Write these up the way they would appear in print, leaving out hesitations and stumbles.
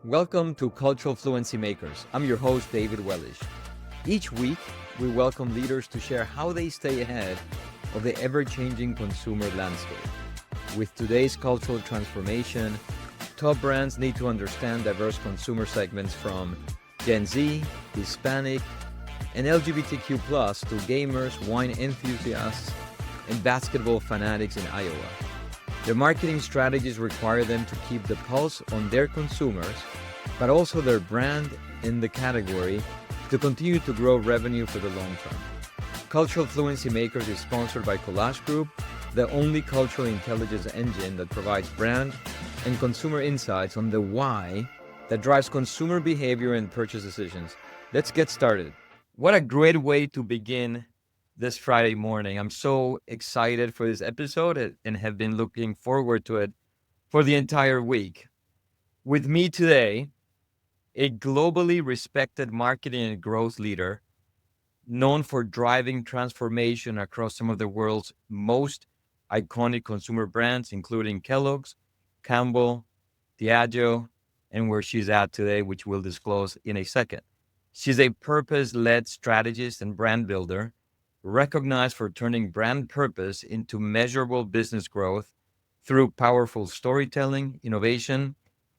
Welcome to Cultural Fluency Makers. I'm your host, David Wellisch. Each week, we welcome leaders to share how they stay ahead of the ever-changing consumer landscape. With today's cultural transformation, top brands need to understand diverse consumer segments from Gen Z, Hispanic, and LGBTQ+, to gamers, wine enthusiasts, and basketball fanatics in Iowa. Their marketing strategies require them to keep the pulse on their consumers, but also their brand in the category to continue to grow revenue for the long term. Cultural Fluency Makers is sponsored by Wellisch Group, the only cultural intelligence engine that provides brand and consumer insights on the why that drives consumer behavior and purchase decisions. Let's get started. What a great way to begin this Friday morning. I'm so excited for this episode and have been looking forward to it for the entire week. With me today, a globally respected marketing and growth leader known for driving transformation across some of the world's most iconic consumer brands, including Kellogg's, Campbell, Diageo, and where she's at today, which we'll disclose in a second. She's a purpose-led strategist and brand builder, recognized for turning brand purpose into measurable business growth through powerful storytelling, innovation,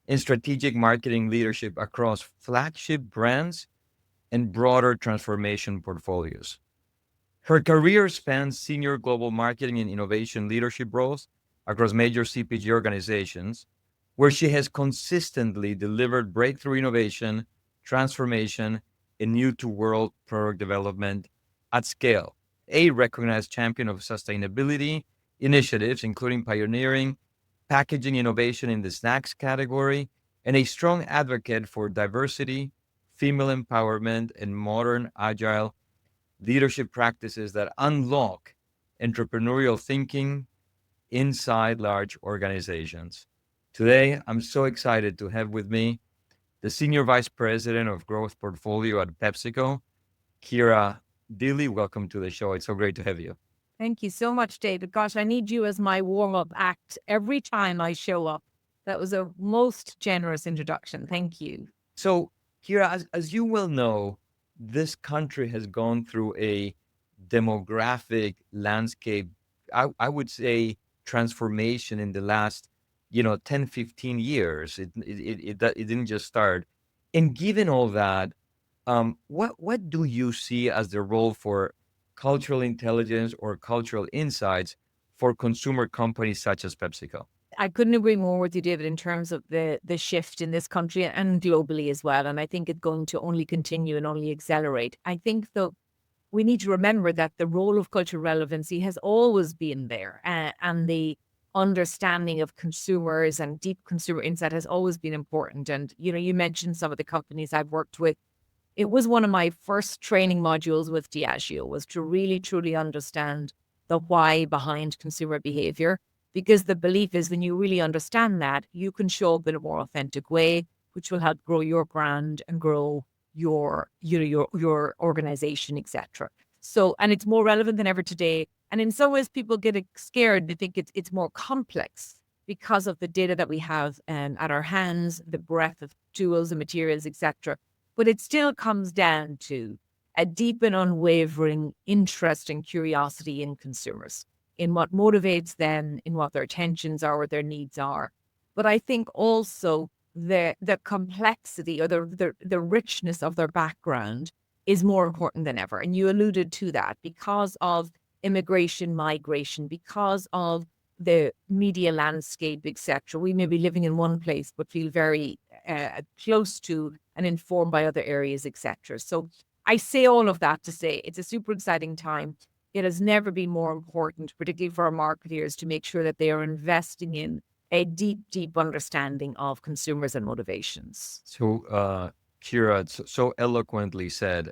and strategic marketing leadership across flagship brands and broader transformation portfolios. Her career spans senior global marketing and innovation leadership roles across major CPG organizations, where she has consistently delivered breakthrough innovation, transformation, and new-to-world product development at scale. A recognized champion of sustainability initiatives, including pioneering packaging innovation in the snacks category, and a strong advocate for diversity, female empowerment, and modern, agile leadership practices that unlock entrepreneurial thinking inside large organizations. Today, I'm so excited to have with me the Senior Vice President of Growth Portfolio at PepsiCo, Ciara Dilley. Welcome to the show. It's so great to have you. Thank you so much, David. Gosh, I need you as my warm-up act every time I show up. That was a most generous introduction. Thank you. So, Ciara, as you well know, this country has gone through a demographic landscape, I would say transformation in the last, 10, 15 years. It didn't just start. And given all that, what do you see as the role for cultural intelligence or cultural insights for consumer companies such as PepsiCo? I couldn't agree more with you, David, in terms of the shift in this country and globally as well. And I think it's going to only continue and only accelerate. I think, though, we need to remember that the role of cultural relevancy has always been there, and the understanding of consumers and deep consumer insight has always been important. And, you mentioned some of the companies I've worked with. It was one of my first training modules with Diageo, was to really, truly understand the why behind consumer behavior. Because the belief is when you really understand that, you can show up in a more authentic way, which will help grow your brand and grow your organization, etc. So, and it's more relevant than ever today. And in some ways, people get scared. They think it's more complex because of the data that we have at our hands, the breadth of tools and materials, etc. But it still comes down to a deep and unwavering interest and curiosity in consumers, in what motivates them, in what their intentions are, what their needs are. But I think also the complexity or the richness of their background is more important than ever. And you alluded to that because of immigration, migration, because of the media landscape, etc. We may be living in one place, but feel very close to and informed by other areas, etc. So I say all of that to say it's a super exciting time. It has never been more important, particularly for our marketers, to make sure that they are investing in a deep, deep understanding of consumers and motivations. So, Ciara so eloquently said,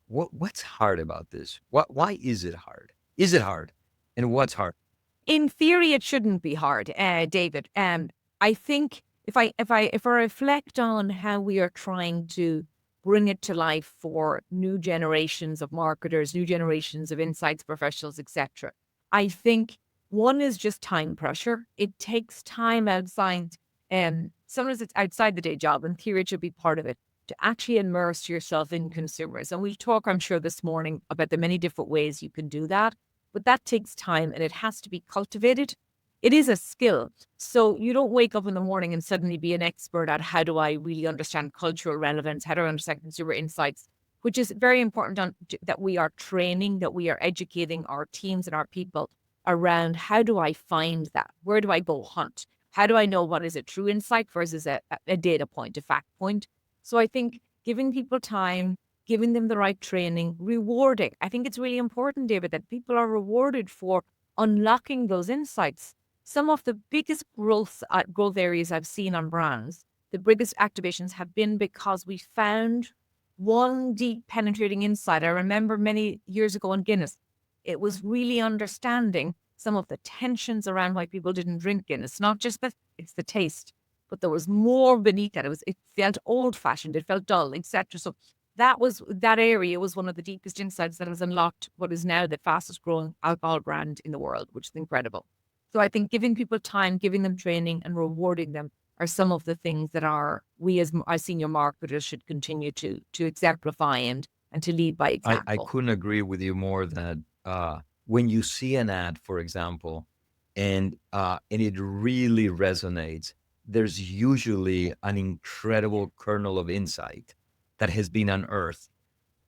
what's hard about this? Why is it hard? Is it hard? And what's hard? In theory, it shouldn't be hard, David. I think if I reflect on how we are trying to bring it to life for new generations of marketers, new generations of insights professionals, etc., I think one is just time pressure. It takes time outside sometimes it's outside the day job, and theory should be part of it, to actually immerse yourself in consumers. And we'll talk, I'm sure, this morning about the many different ways you can do that. But that takes time and it has to be cultivated. It is a skill. So you don't wake up in the morning and suddenly be an expert at how do I really understand cultural relevance, how do I understand consumer insights, which is very important that we are training, that we are educating our teams and our people around how do I find that? Where do I go hunt? How do I know what is a true insight versus a data point, a fact point? So I think giving people time, giving them the right training, rewarding. I think it's really important, David, that people are rewarded for unlocking those insights. Some of the biggest growth areas I've seen on brands, the biggest activations have been because we found one deep penetrating insight. I remember many years ago in Guinness, it was really understanding some of the tensions around why people didn't drink Guinness. Not just that it's the taste, but there was more beneath that. It felt old fashioned, it felt dull, etc. So that area was one of the deepest insights that has unlocked what is now the fastest growing alcohol brand in the world, which is incredible. So I think giving people time, giving them training and rewarding them are some of the things that we as our senior marketers should continue to exemplify and to lead by example. I couldn't agree with you more that when you see an ad, for example, and it really resonates, there's usually an incredible kernel of insight that has been unearthed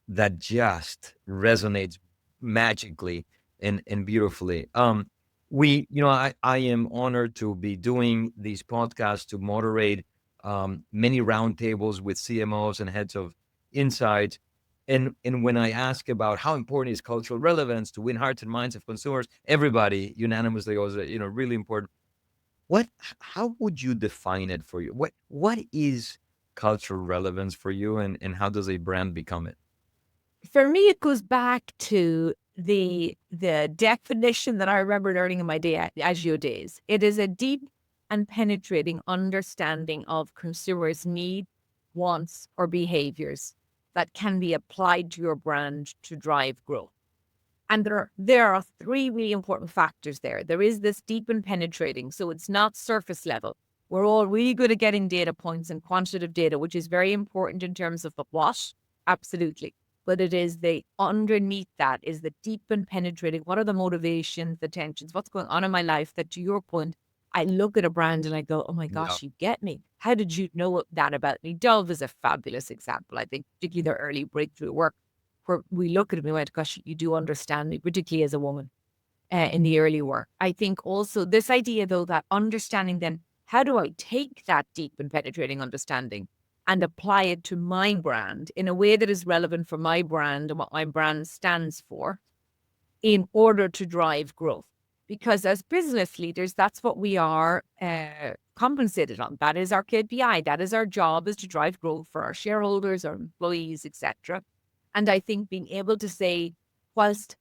that just resonates magically and beautifully. I am honored to be doing these podcasts, to moderate many roundtables with CMOs and heads of insight. And when I ask about how important is cultural relevance to win hearts and minds of consumers, everybody unanimously goes, really important. How would you define it for you? What is cultural relevance for you, and how does a brand become it? For me, it goes back to the definition that I remember learning in my Diageo days. It is a deep and penetrating understanding of consumers' needs, wants, or behaviors that can be applied to your brand to drive growth. And there are three really important factors there. There is this deep and penetrating, so it's not surface level. We're all really good at getting data points and quantitative data, which is very important in terms of the what, absolutely. But it is underneath that is the deep and penetrating. What are the motivations, the tensions, what's going on in my life that, to your point, I look at a brand and I go, oh my gosh, you get me. How did you know that about me? Dove is a fabulous example, I think, particularly their early breakthrough work, where we look at it and we went, gosh, you do understand me, particularly as a woman in the early work. I think also this idea, though, that understanding then, how do I take that deep and penetrating understanding and apply it to my brand in a way that is relevant for my brand and what my brand stands for in order to drive growth? Because as business leaders, that's what we are compensated on. That is our KPI. That is our job, is to drive growth for our shareholders, our employees, etc. And I think being able to say, whilst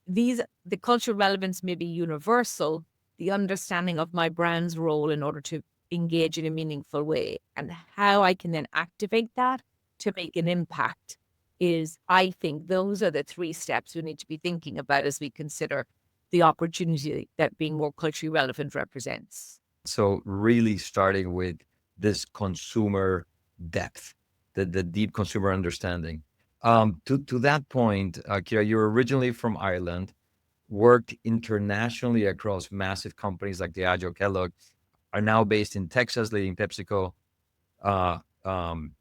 the cultural relevance may be universal, the understanding of my brand's role in order to engage in a meaningful way and how I can then activate that to make an impact is, I think those are the three steps we need to be thinking about as we consider the opportunity that being more culturally relevant represents. So really starting with this consumer depth, the deep consumer understanding. To that point, Ciara, you're originally from Ireland, worked internationally across massive companies like Diageo, Kellogg, are now based in Texas, leading PepsiCo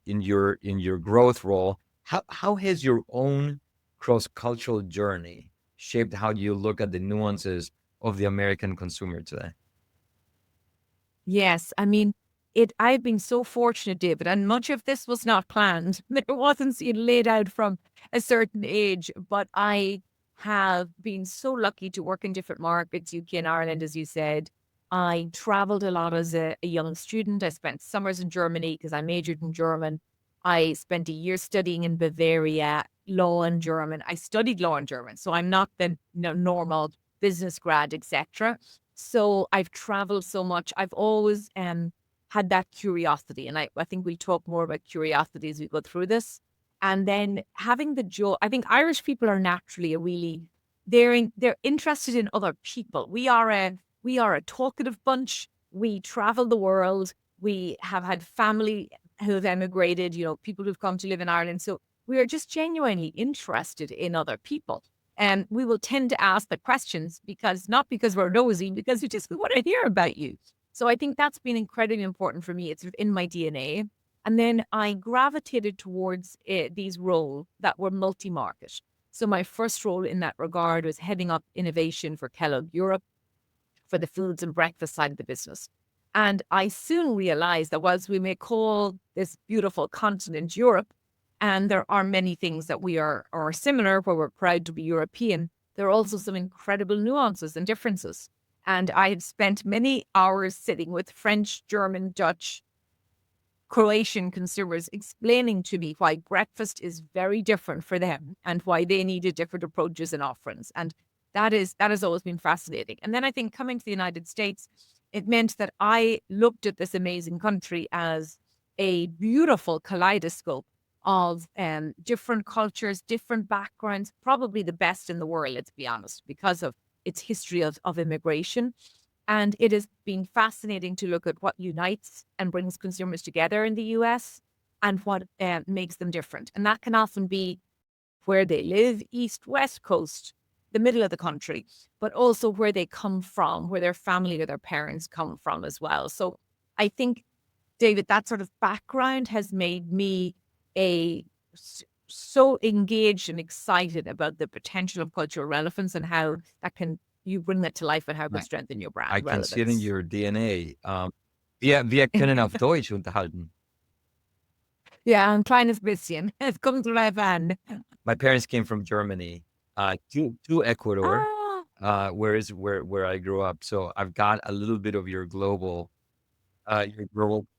in your growth role. How has your own cross-cultural journey shaped how you look at the nuances of the American consumer today? Yes, I mean, I've been so fortunate, David, and much of this was not planned. It wasn't laid out from a certain age, but I have been so lucky to work in different markets, UK and Ireland, as you said. I traveled a lot as a young student. I spent summers in Germany because I majored in German. I spent a year studying in Bavaria, law in German. I studied law in German, so I'm not the normal business grad, etc. So I've traveled so much. I've always had that curiosity. And I think we'll talk more about curiosity as we go through this. And then having the joy, I think Irish people are naturally they're interested in other people. We are a talkative bunch. We travel the world. We have had family who have emigrated, people who've come to live in Ireland. So we are just genuinely interested in other people. And we will tend to ask the questions not because we're nosy, because we want to hear about you. So I think that's been incredibly important for me. It's in my DNA. And then I gravitated towards these roles that were multi-market. So my first role in that regard was heading up innovation for Kellogg Europe for the foods and breakfast side of the business. And I soon realized that whilst we may call this beautiful continent Europe, and there are many things that we are similar, where we're proud to be European, there are also some incredible nuances and differences. And I had spent many hours sitting with French, German, Dutch, Croatian consumers explaining to me why breakfast is very different for them and why they needed different approaches and offerings. And that has always been fascinating. And then I think coming to the United States, it meant that I looked at this amazing country as a beautiful kaleidoscope of different cultures, different backgrounds, probably the best in the world, let's be honest, because of its history of immigration. And it has been fascinating to look at what unites and brings consumers together in the US and what makes them different. And that can often be where they live, east, west coast, the middle of the country, but also where they come from, where their family or their parents come from as well. So I think, David, that sort of background has made me so engaged and excited about the potential of cultural relevance and how that can you bring that to life and how it can strengthen your brand I can see it in relevance. your DNA. Wir können auf Deutsch unterhalten. Ja, ein kleines bisschen. Es kommt drauf an. My parents came from Germany to Ecuador, where I grew up. So I've got a little bit of your global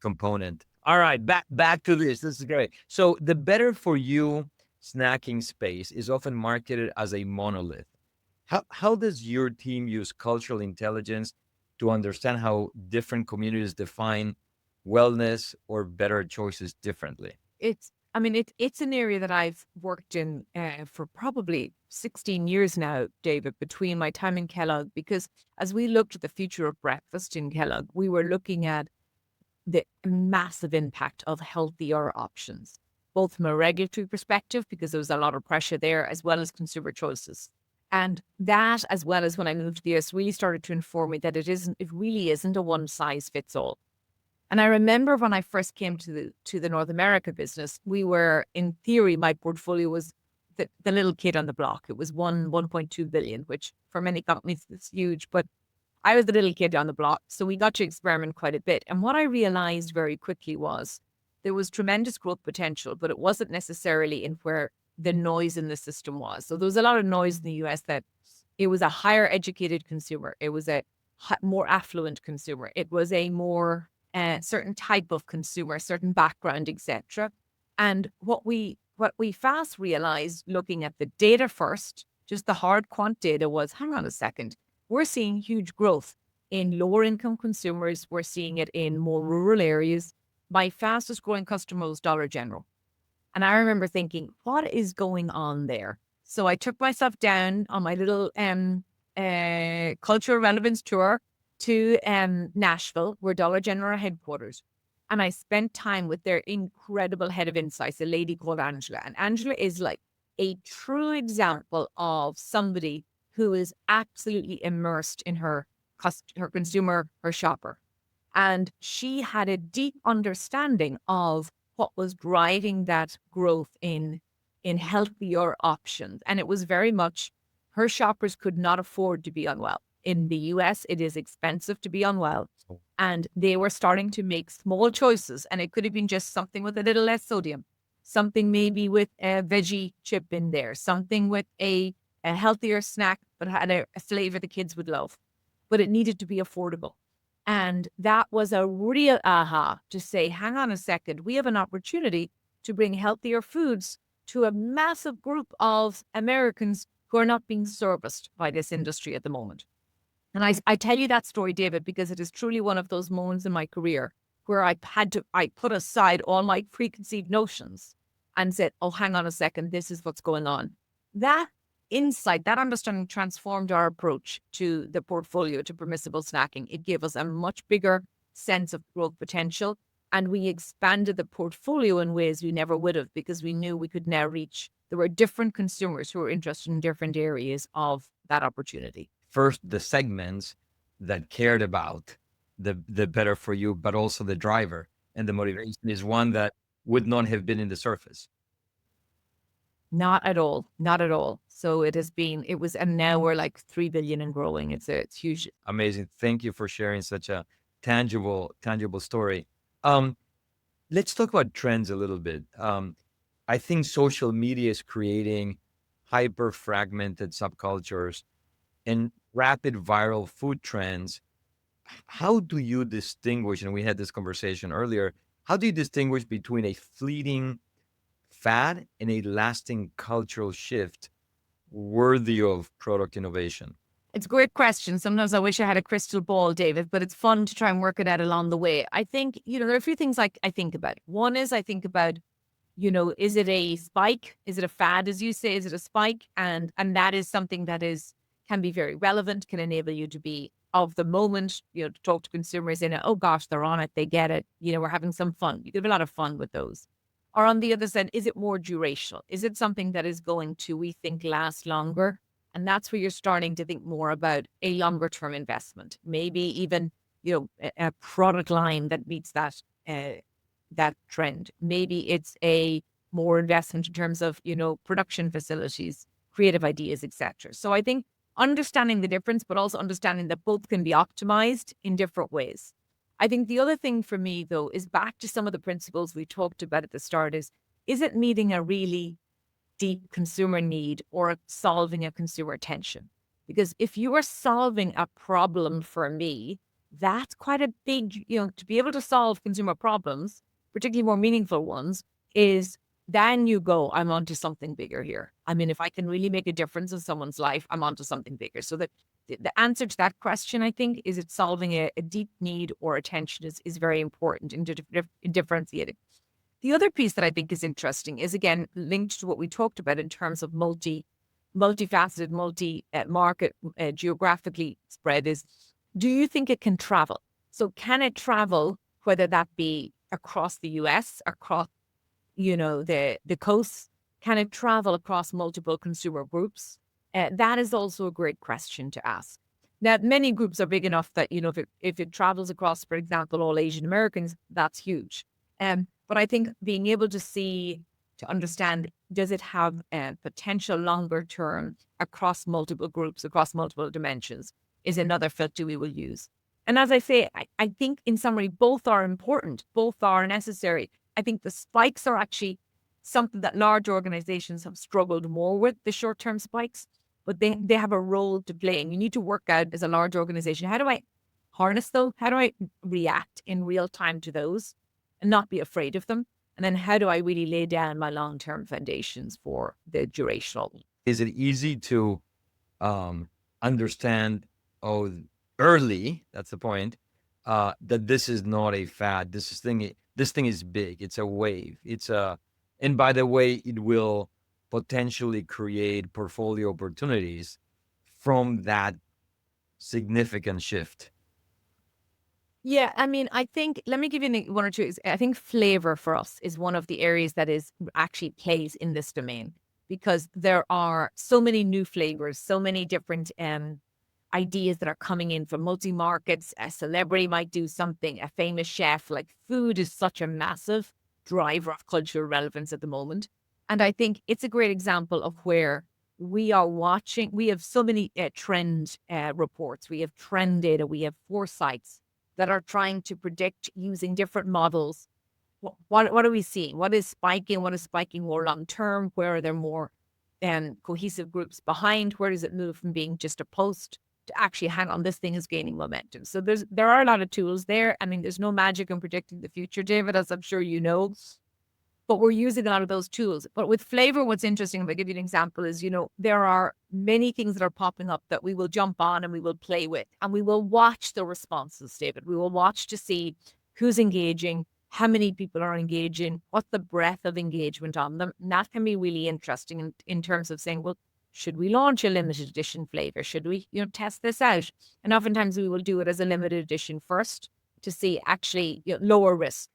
component. All right, back to this. This is great. So the better for you snacking space is often marketed as a monolith. How does your team use cultural intelligence to understand how different communities define wellness or better choices differently? It's an area that I've worked in for probably 16 years now, David, between my time in Kellogg, because as we looked at the future of breakfast in Kellogg, we were looking at the massive impact of healthier options, both from a regulatory perspective, because there was a lot of pressure there, as well as consumer choices. And that, as well as when I moved to the US, really started to inform me that it really isn't a one size fits all. And I remember when I first came to the North America business, we were, in theory, my portfolio was the little kid on the block. It was 1.2 billion, which for many companies is huge, but I was the little kid on the block. So we got to experiment quite a bit. And what I realized very quickly was there was tremendous growth potential, but it wasn't necessarily in where the noise in the system was. So there was a lot of noise in the US that it was a higher educated consumer. It was a more affluent consumer. It was a more certain type of consumer, certain background, etc. And what we fast realized, looking at the data first, just the hard quant data, was, hang on a second, we're seeing huge growth in lower income consumers. We're seeing it in more rural areas. My fastest growing customer was Dollar General. And I remember thinking, what is going on there? So I took myself down on my little cultural relevance tour to Nashville, where Dollar General are headquarters. And I spent time with their incredible head of insights, a lady called Angela. And Angela is like a true example of somebody who is absolutely immersed in her consumer, her shopper. And she had a deep understanding of what was driving that growth in healthier options. And it was very much her shoppers could not afford to be unwell. In the US, it is expensive to be unwell. And they were starting to make small choices. And it could have been just something with a little less sodium, something maybe with a veggie chip in there, something with a healthier snack, but had a flavor the kids would love. But it needed to be affordable. And that was a real aha to say, hang on a second, we have an opportunity to bring healthier foods to a massive group of Americans who are not being serviced by this industry at the moment. And I tell you that story, David, because it is truly one of those moments in my career where I put aside all my preconceived notions and said, oh, hang on a second, this is what's going on. That insight, that understanding transformed our approach to the portfolio, to permissible snacking. It gave us a much bigger sense of growth potential. And we expanded the portfolio in ways we never would have because we knew we could now reach. There were different consumers who were interested in different areas of that opportunity. First, the segments that cared about the better for you, but also the driver and the motivation is one that would not have been in the surface. Not at all. Not at all. So and now we're like 3 billion and growing. It's huge. Amazing. Thank you for sharing such a tangible story. Let's talk about trends a little bit. I think social media is creating hyper fragmented subcultures and rapid viral food trends. How do you distinguish, and we had this conversation earlier, how do you distinguish between a fleeting fad and a lasting cultural shift worthy of product innovation? It's a great question. Sometimes I wish I had a crystal ball, David, but it's fun to try and work it out along the way. I think, there are a few things I think about. One is I think about, is it a spike? Is it a fad, as you say? Is it a spike? And that is something that can be very relevant, can enable you to be of the moment, to talk to consumers in it. Oh gosh, they're on it. They get it. We're having some fun. You can have a lot of fun with those. Or on the other side, is it more durational? Is it something that is going to, we think, last longer? And that's where you're starting to think more about a longer term investment, maybe even, a product line that meets that trend. Maybe it's a more investment in terms of, production facilities, creative ideas, etc. So I think understanding the difference, but also understanding that both can be optimized in different ways. I think the other thing for me, though, is back to some of the principles we talked about at the start is it meeting a really deep consumer need or solving a consumer tension? Because if you are solving a problem for me, that's quite a big, to be able to solve consumer problems, particularly more meaningful ones, is then you go, I'm onto something bigger here. I mean, if I can really make a difference in someone's life, I'm onto something bigger. So that the answer to that question, I think, is it solving a deep need or a tension is very important in differentiating. The other piece that I think is interesting is, again, linked to what we talked about in terms of multifaceted, multi-market, geographically spread is, do you think it can travel? So can it travel, whether that be across the US, across, the coasts? Can it travel across multiple consumer groups? That is also a great question to ask. Now, many groups are big enough that, if it travels across, for example, all Asian Americans, that's huge. But I think being able to understand, does it have potential longer term across multiple groups, across multiple dimensions, is another filter we will use. And as I say, I think in summary, both are important, both are necessary. I think the spikes are actually something that large organizations have struggled more with, the short-term spikes, but they have a role to play. And you need to work out as a large organization, how do I harness those? How do I react in real time to those and not be afraid of them? And then how do I really lay down my long-term foundations for the durational? Is it easy to understand early, that's the point, that this is not a fad. This thing is big. It's a wave. And by the way, it will potentially create portfolio opportunities from that significant shift. Yeah, I mean, I think, let me give you one or two. I think flavor for us is one of the areas that actually plays in this domain, because there are so many new flavors, so many different ideas that are coming in from multi-markets. A celebrity might do something, a famous chef. Like, food is such a massive driver of cultural relevance at the moment. And I think it's a great example of where we are watching. We have so many trend reports. We have trend data. We have foresights that are trying to predict using different models. What are we seeing? What is spiking? What is spiking more long term? Where are there more cohesive groups behind? Where does it move from being just a post to actually, hang on, this thing is gaining momentum? So there are a lot of tools there. I mean, there's no magic in predicting the future, David, as I'm sure you know. But we're using a lot of those tools. But with flavor, what's interesting, if I give you an example, is, there are many things that are popping up that we will jump on and we will play with. And we will watch the responses, David. We will watch to see who's engaging, how many people are engaging, what's the breadth of engagement on them. And that can be really interesting in terms of saying, well, should we launch a limited edition flavor? Should we, test this out? And oftentimes we will do it as a limited edition first. to see actually lower risk,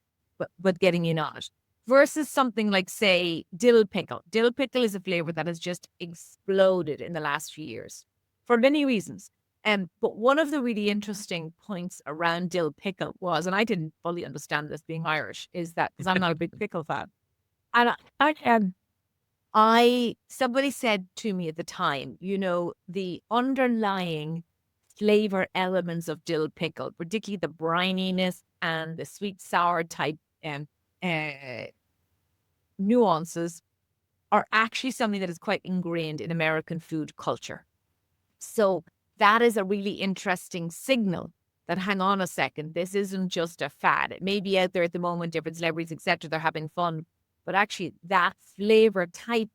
but getting in on it. Versus something like, say, dill pickle. Dill pickle is a flavor that has just exploded in the last few years for many reasons. But one of the really interesting points around dill pickle was, and I didn't fully understand this being Irish, is that because I'm not a big pickle fan, and somebody said to me at the time, the underlying flavor elements of dill pickle, particularly the brininess and the sweet sour type uh, nuances, are actually something that is quite ingrained in American food culture. So that is a really interesting signal that, hang on a second, this isn't just a fad. It may be out there at the moment, different celebrities, etc., they're having fun, but actually that flavor type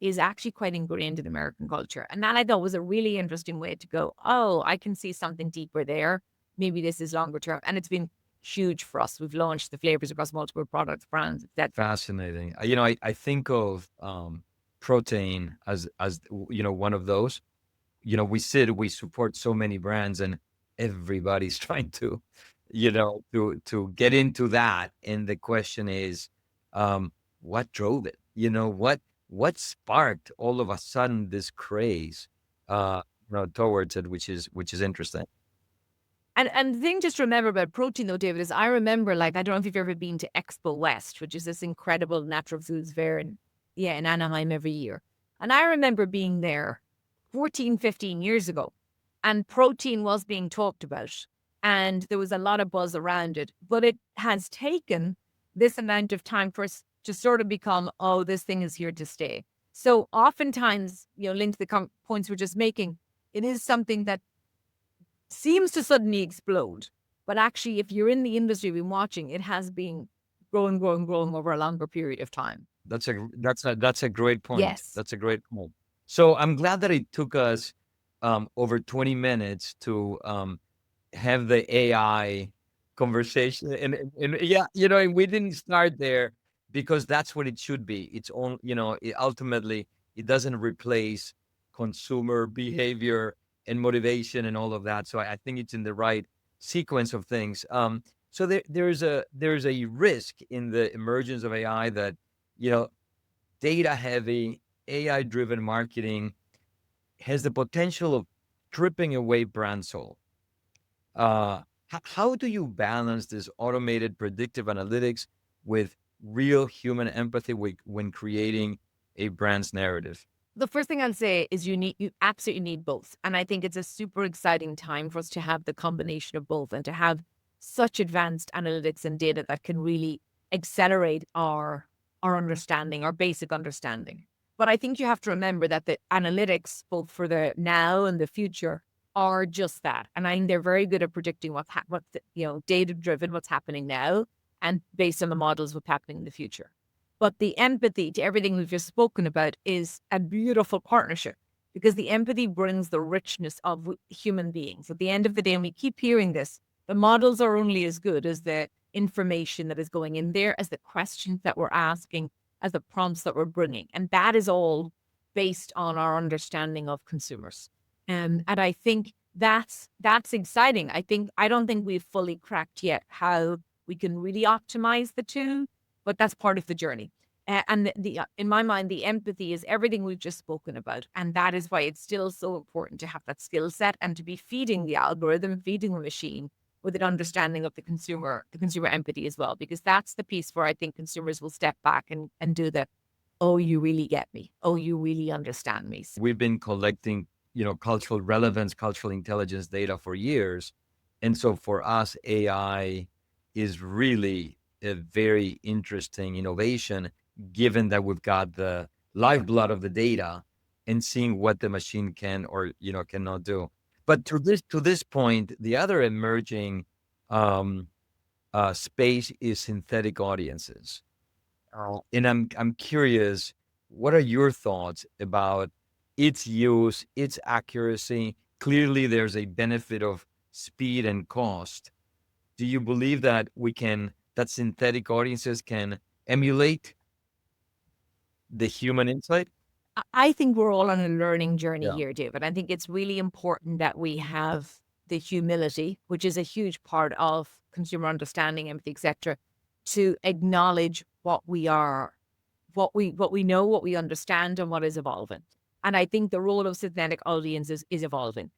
is actually quite ingrained in American culture. And that I thought was a really interesting way to go, oh, I can see something deeper there. Maybe this is longer term. And it's been huge for us. We've launched the flavors across multiple products, brands. That's Fascinating. I think of protein as one of those. We support so many brands, and everybody's trying to, to get into that. And the question is, what drove it? What sparked all of a sudden this craze, towards it, which is interesting. And the thing just to remember about protein though, David, is I remember, like, I don't know if you've ever been to Expo West, which is this incredible natural foods fair in Anaheim every year. And I remember being there 14, 15 years ago, and protein was being talked about, and there was a lot of buzz around it. But it has taken this amount of time for us to sort of become, oh, this thing is here to stay. So oftentimes, linked to the points we're just making, it is something that seems to suddenly explode. But actually, if you're in the industry, been watching, it has been growing over a longer period of time. That's a great point. Yes. That's a great point. So I'm glad that it took us over 20 minutes to have the AI conversation, and yeah, and we didn't start there because that's what it should be. It's on, ultimately it doesn't replace consumer behavior and motivation and all of that. So I think it's in the right sequence of things. So there's a risk in the emergence of AI that, data heavy, AI driven marketing has the potential of stripping away brand soul. How do you balance this automated predictive analytics with real human empathy when creating a brand's narrative? The first thing I'll say is you absolutely need both. And I think it's a super exciting time for us to have the combination of both and to have such advanced analytics and data that can really accelerate our understanding, our basic understanding. But I think you have to remember that the analytics, both for the now and the future, are just that. And I think they're very good at predicting what's data driven, what's happening now, and based on the models, what's happening in the future. But the empathy to everything we've just spoken about is a beautiful partnership, because the empathy brings the richness of human beings. At the end of the day, and we keep hearing this, the models are only as good as the information that is going in there, as the questions that we're asking, as the prompts that we're bringing. And that is all based on our understanding of consumers. And I think that's exciting. I don't think we've fully cracked yet how we can really optimize the two, but that's part of the journey. And in my mind, the empathy is everything we've just spoken about. And that is why it's still so important to have that skill set and to be feeding the algorithm, feeding the machine with an understanding of the consumer empathy as well, because that's the piece where I think consumers will step back and do the, oh, you really get me. Oh, you really understand me. We've been collecting, cultural relevance, cultural intelligence data for years. And so for us, AI is really a very interesting innovation, given that we've got the lifeblood of the data and seeing what the machine can or cannot do. But to this point, the other emerging space is synthetic audiences. And I'm curious, what are your thoughts about its use, its accuracy? Clearly, there's a benefit of speed and cost. Do you believe that that synthetic audiences can emulate the human insight? I think we're all on a learning journey here, David. I think it's really important that we have the humility, which is a huge part of consumer understanding, empathy, etc., to acknowledge what we are, what we know, what we understand, and what is evolving. And I think the role of synthetic audiences is evolving.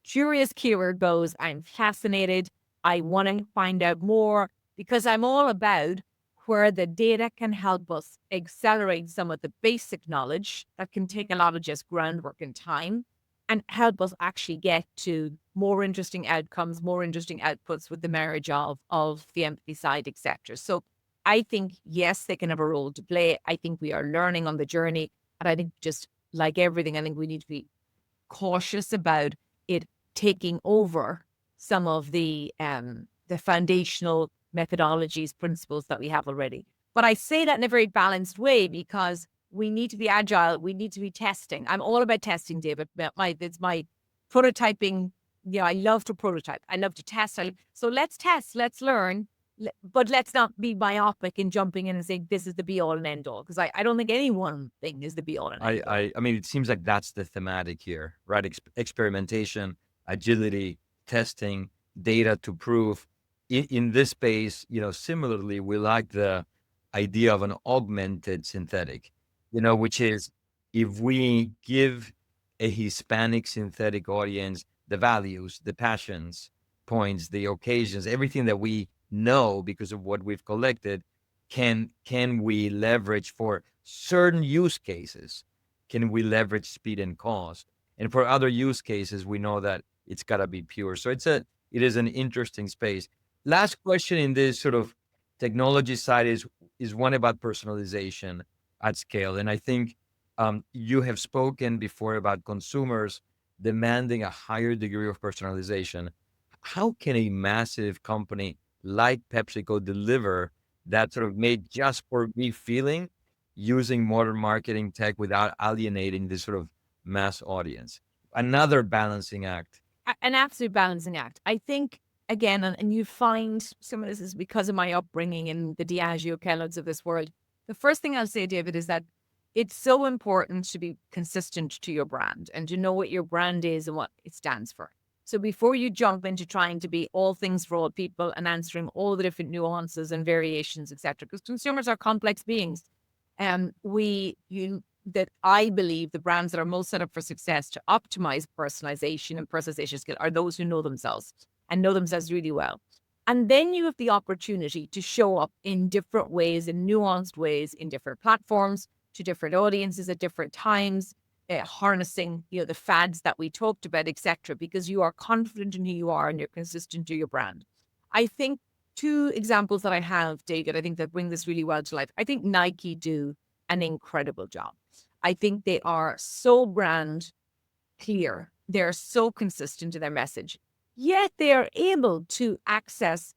Curious keyword goes, I'm fascinated. I want to find out more because I'm all about where the data can help us accelerate some of the basic knowledge that can take a lot of just groundwork and time and help us actually get to more interesting outcomes, more interesting outputs with the marriage of the empathy side, etc. So I think, yes, they can have a role to play. I think we are learning on the journey. And I think just like everything, I think we need to be cautious about it taking over some of the foundational methodologies, principles that we have already. But I say that in a very balanced way because we need to be agile. We need to be testing. I'm all about testing, David. It's my prototyping. Yeah, I love to prototype. I love to test. So let's test, let's learn, but let's not be myopic in jumping in and saying this is the be all and end all, because I don't think any one thing is the be all and end all. I mean, it seems like that's the thematic here, right? Experimentation, agility, testing, data to prove. In this space, similarly, we like the idea of an augmented synthetic, which is if we give a Hispanic synthetic audience the values, the passions, points, the occasions, everything that we know because of what we've collected, can we leverage for certain use cases? Can we leverage speed and cost? And for other use cases, we know that it's got to be pure. So it is an interesting space. Last question in this sort of technology side is one about personalization at scale. And I think you have spoken before about consumers demanding a higher degree of personalization. How can a massive company like PepsiCo deliver that sort of made just for me feeling using modern marketing tech without alienating this sort of mass audience? Another balancing act. An absolute balancing act. I think, again, and you find some of this is because of my upbringing in the Diageo, Kellogg's of this world. The first thing I'll say, David, is that it's so important to be consistent to your brand and to know what your brand is and what it stands for. So before you jump into trying to be all things for all people and answering all the different nuances and variations, etc., because consumers are complex beings, that I believe the brands that are most set up for success to optimize personalization and personalization skill are those who know themselves and know themselves really well. And then you have the opportunity to show up in different ways, in nuanced ways, in different platforms, to different audiences at different times, harnessing, the fads that we talked about, etc., because you are confident in who you are and you're consistent to your brand. I think two examples that I have, David, I think that bring this really well to life. I think Nike do an incredible job. I think they are so brand clear. They're so consistent in their message, yet they are able to access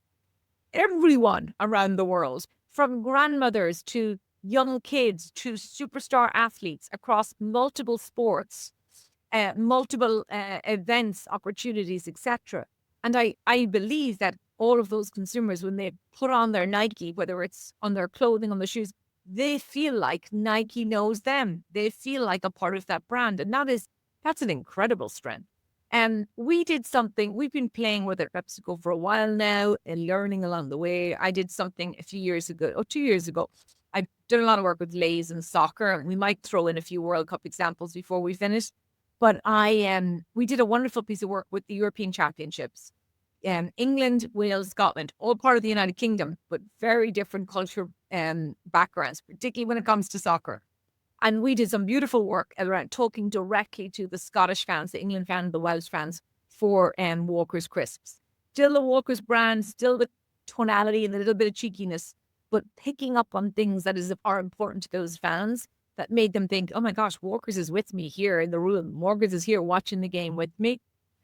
everyone around the world, from grandmothers to young kids to superstar athletes across multiple sports, multiple events, opportunities, etc. And I believe that all of those consumers, when they put on their Nike, whether it's on their clothing, on the shoes, they feel like Nike knows them. They feel like a part of that brand. And that's an incredible strength. And we did something, we've been playing with it at PepsiCo for a while now and learning along the way. I did something a few years ago, or 2 years ago. I've done a lot of work with Lay's and soccer, and we might throw in a few World Cup examples before we finish. But we did a wonderful piece of work with the European Championships. England, Wales, Scotland, all part of the United Kingdom, but very different cultural backgrounds, particularly when it comes to soccer. And we did some beautiful work around talking directly to the Scottish fans, the England fans, the Welsh fans for Walker's Crisps. Still the Walker's brand, still the tonality and a little bit of cheekiness, but picking up on things that are important to those fans that made them think, oh my gosh, Walker's is with me here in the room. Walker's is here watching the game with me.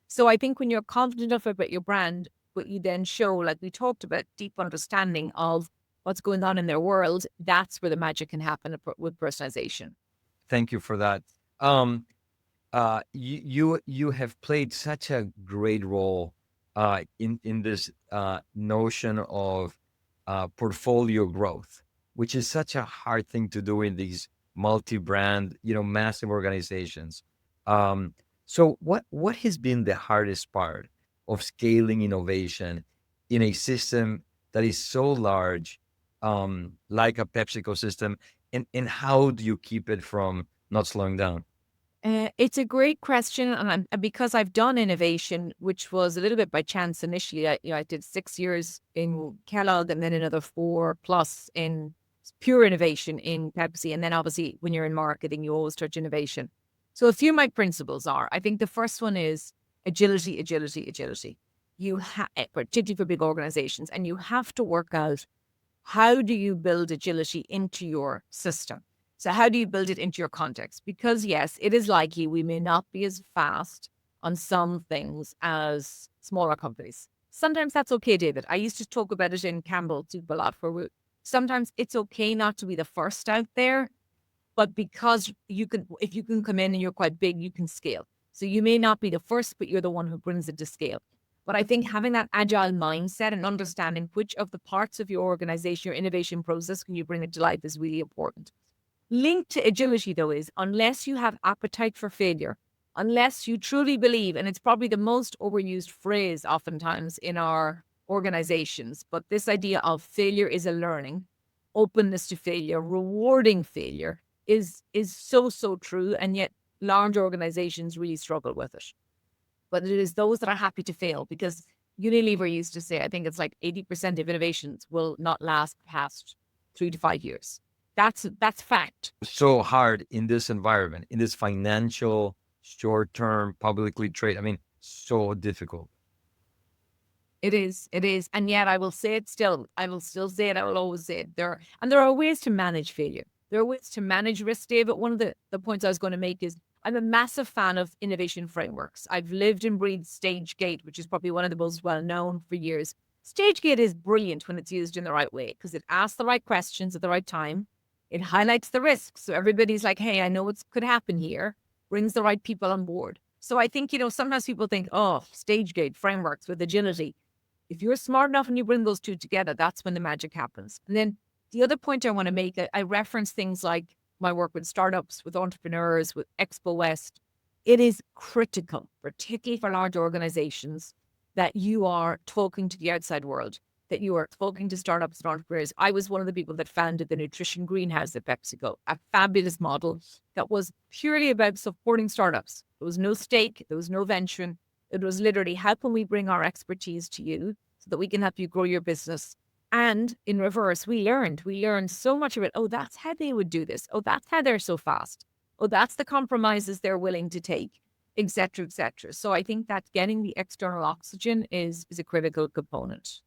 So I think when you're confident enough about your brand, but you then show, like we talked about, deep understanding of what's going on in their world, that's where the magic can happen with personalization. Thank you for that. You have played such a great role in this notion of portfolio growth, which is such a hard thing to do in these multi-brand, massive organizations. So what has been the hardest part of scaling innovation in a system that is so large, like a PepsiCo system, and how do you keep it from not slowing down? It's a great question, and because I've done innovation, which was a little bit by chance initially. I did 6 years in Kellogg, and then another 4+ in pure innovation in Pepsi, and then obviously when you're in marketing, you always touch innovation. So a few of my principles are: I think the first one is agility, agility, agility. Particularly for big organizations, and you have to work out how do you build agility into your system? So, how do you build it into your context? Because, yes, it is likely we may not be as fast on some things as smaller companies. Sometimes that's okay, David. I used to talk about it in Campbell Soup a lot, sometimes it's okay not to be the first out there, but because if you can come in and you're quite big, you can scale. So you may not be the first, but you're the one who brings it to scale. But I think having that agile mindset and understanding which of the parts of your organization, your innovation process, can you bring it to life is really important. Linked to agility, though, is unless you have appetite for failure, unless you truly believe, and it's probably the most overused phrase oftentimes in our organizations, but this idea of failure is a learning, openness to failure, rewarding failure is so true, and yet large organizations really struggle with it. But it is those that are happy to fail, because Unilever used to say, I think it's like 80% of innovations will not last past 3 to 5 years. That's fact. So hard in this environment, in this financial, short-term, publicly trade. I mean, so difficult. It is. It is. And yet I will say it still. I will still say it. I will always say it. There are ways to manage failure. There are ways to manage risk, David. One of the points I was going to make is I'm a massive fan of innovation frameworks. I've lived and breathed StageGate, which is probably one of the most well known for years. StageGate is brilliant when it's used in the right way because it asks the right questions at the right time. It highlights the risks. So everybody's like, hey, I know what could happen here, brings the right people on board. So I think, sometimes people think, oh, StageGate frameworks with agility. If you're smart enough and you bring those two together, that's when the magic happens. And then the other point I want to make, I reference things like my work with startups, with entrepreneurs, with Expo West. It is critical, particularly for large organizations, that you are talking to the outside world, that you are talking to startups and entrepreneurs. I was one of the people that founded the Nutrition Greenhouse at PepsiCo, a fabulous model that was purely about supporting startups. There was no stake, there was no venture. It was literally, how can we bring our expertise to you so that we can help you grow your business? And in reverse, we learned so much of it. Oh, that's how they would do this. Oh, that's how they're so fast. Oh, that's the compromises they're willing to take, et cetera, et cetera. So I think that getting the external oxygen is a critical component.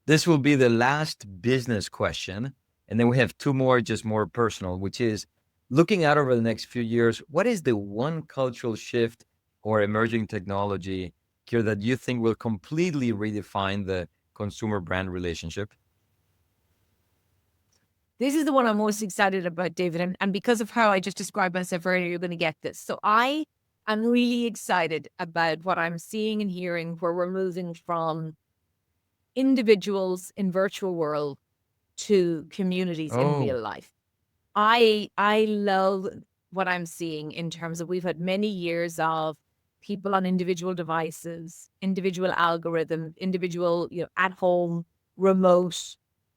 This will be the last business question. And then we have two more, just more personal, which is looking out over the next few years, what is the one cultural shift or emerging technology here that you think will completely redefine the consumer brand relationship? This is the one I'm most excited about, David. And because of how I just described myself earlier, you're going to get this. So I am really excited about what I'm seeing and hearing, where we're moving from individuals in virtual world to communities in Oh, real life. I love what I'm seeing in terms of, we've had many years of people on individual devices, individual algorithm, individual, at home, remote,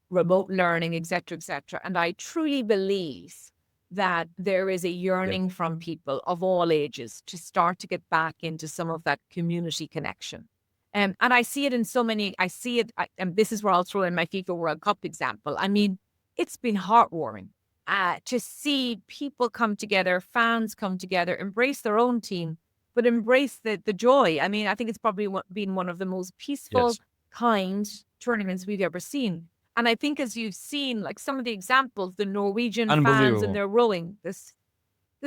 remote learning, et cetera, et cetera. And I truly believe that there is a yeah. yearning from people of all ages to start to get back into some of that community connection. And I see it in so many, and this is where I'll throw in my FIFA World Cup example. I mean, it's been heartwarming to see people come together, fans come together, embrace their own team, but embrace the joy. I mean, I think it's probably been one of the most peaceful, Yes. kind tournaments we've ever seen. And I think, as you've seen, like some of the examples, the Norwegian fans and Unbelievable. their rowing, the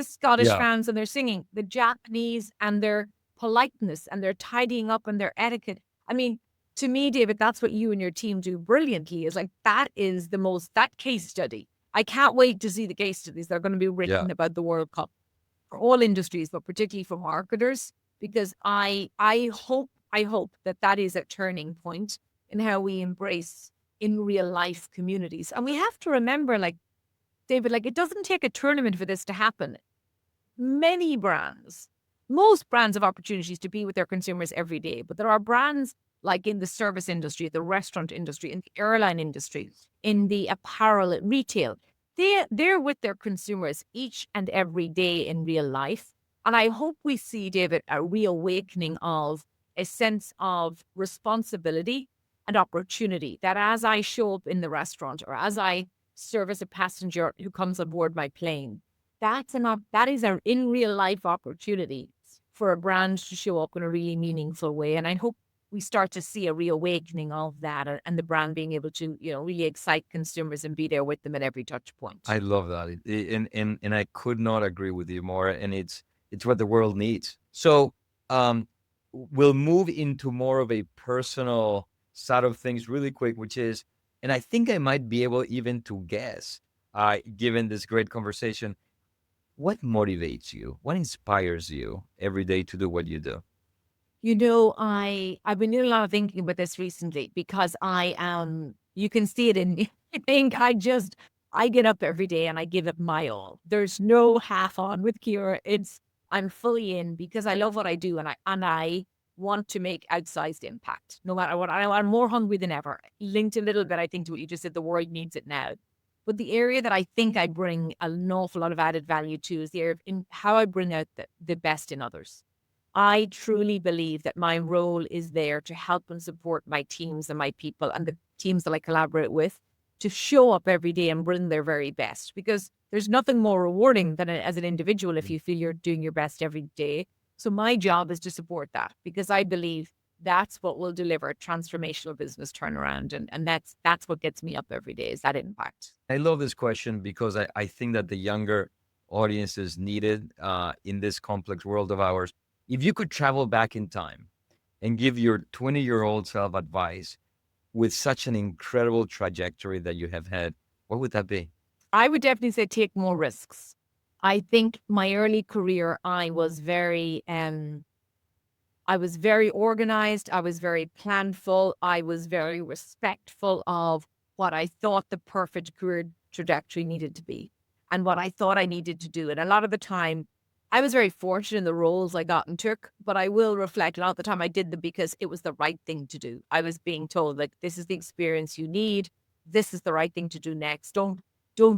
Scottish Yeah. fans and their singing, the Japanese and their politeness and their tidying up and their etiquette. I mean, to me, David, that's what you and your team do brilliantly. Is like, that is that case study. I can't wait to see the case studies that are going to be Yeah. written about the World Cup for all industries, but particularly for marketers, because I hope that is a turning point in how we embrace in real life communities. And we have to remember, like, David, like, it doesn't take a tournament for this to happen. Many brands most brands have opportunities to be with their consumers every day, but there are brands like in the service industry, the restaurant industry, in the airline industry, in the apparel retail. They're with their consumers each and every day in real life. And I hope we see, David, a reawakening of a sense of responsibility and opportunity, that as I show up in the restaurant or as I service a passenger who comes on board my plane, that is an in real life opportunity for a brand to show up in a really meaningful way. And I hope we start to see a reawakening of that, and the brand being able to, really excite consumers and be there with them at every touch point. I love that. And I could not agree with you more. And it's what the world needs. So we'll move into more of a personal side of things really quick, which is, and I think I might be able even to guess, given this great conversation, what motivates you? What inspires you every day to do what you do? I've been doing a lot of thinking about this recently because you can see it in me. I think I get up every day and I give it my all. There's no half on with Ciara. I'm fully in because I love what I do, and I want to make outsized impact no matter what. I'm more hungry than ever. Linked a little bit, I think, to what you just said, the world needs it now. But the area that I think I bring an awful lot of added value to is the area in how I bring out the best in others. I truly believe that my role is there to help and support my teams and my people and the teams that I collaborate with to show up every day and bring their very best, because there's nothing more rewarding than as an individual if you feel you're doing your best every day. So my job is to support that, because I believe that's what will deliver transformational business turnaround. And that's what gets me up every day, is that impact. I love this question because I think that the younger audience is needed in this complex world of ours. If you could travel back in time and give your 20-year-old self advice with such an incredible trajectory that you have had, what would that be? I would definitely say take more risks. I think my early career, I was very organized. I was very planful. I was very respectful of what I thought the perfect career trajectory needed to be and what I thought I needed to do. And a lot of the time, I was very fortunate in the roles I got and took, but I will reflect, a lot of the time I did them because it was the right thing to do. I was being told, like, this is the experience you need. This is the right thing to do next. Don't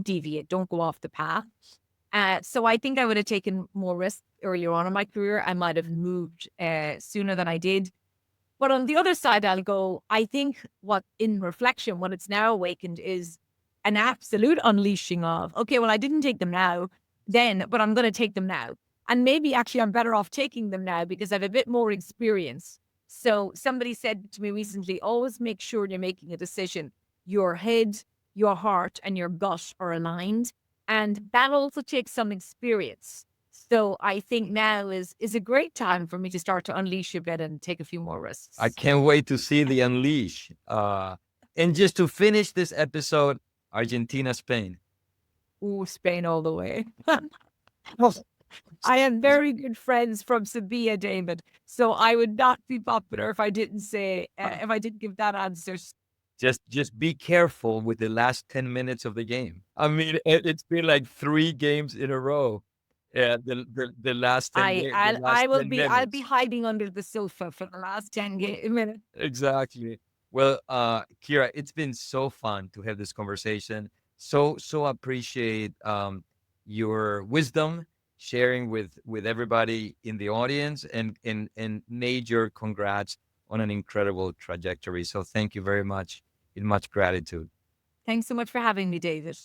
deviate. Don't go off the path. So I think I would have taken more risk earlier on in my career. I might have moved sooner than I did. But on the other side, I'll go, I think what it's now awakened is an absolute unleashing of, okay, well, I didn't take them then, but I'm going to take them now. And maybe actually I'm better off taking them now because I have a bit more experience. So somebody said to me recently, always make sure you're making a decision. Your head, your heart, and your gut are aligned. And that also takes some experience. So I think now is a great time for me to start to unleash a bit and take a few more risks. I can't wait to see the unleash. And just to finish this episode, Argentina, Spain. Ooh, Spain all the way. I have very good friends from Sevilla, David. So I would not be popular if I didn't give that answer. Just be careful with the last 10 minutes of the game. I mean, it's been like 3 games in a row. Yeah, the last 10 I'll be hiding under the sofa for the last 10 minutes. Exactly. Well, Ciara, it's been so fun to have this conversation. So appreciate your wisdom, sharing with everybody in the audience, and major congrats on an incredible trajectory. So thank you very much. In much gratitude. Thanks so much for having me, David.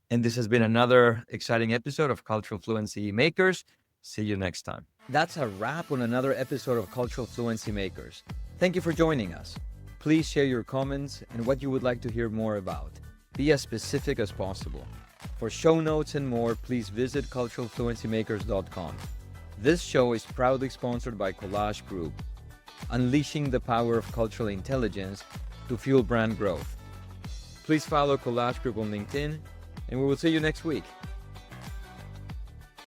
And this has been another exciting episode of Cultural Fluency Makers. See you next time. That's a wrap on another episode of Cultural Fluency Makers. Thank you for joining us. Please share your comments and what you would like to hear more about. Be as specific as possible. For show notes and more, please visit culturalfluencymakers.com. This show is proudly sponsored by Wellisch Group, unleashing the power of cultural intelligence to fuel brand growth. Please follow Wellisch Group on LinkedIn, and we will see you next week.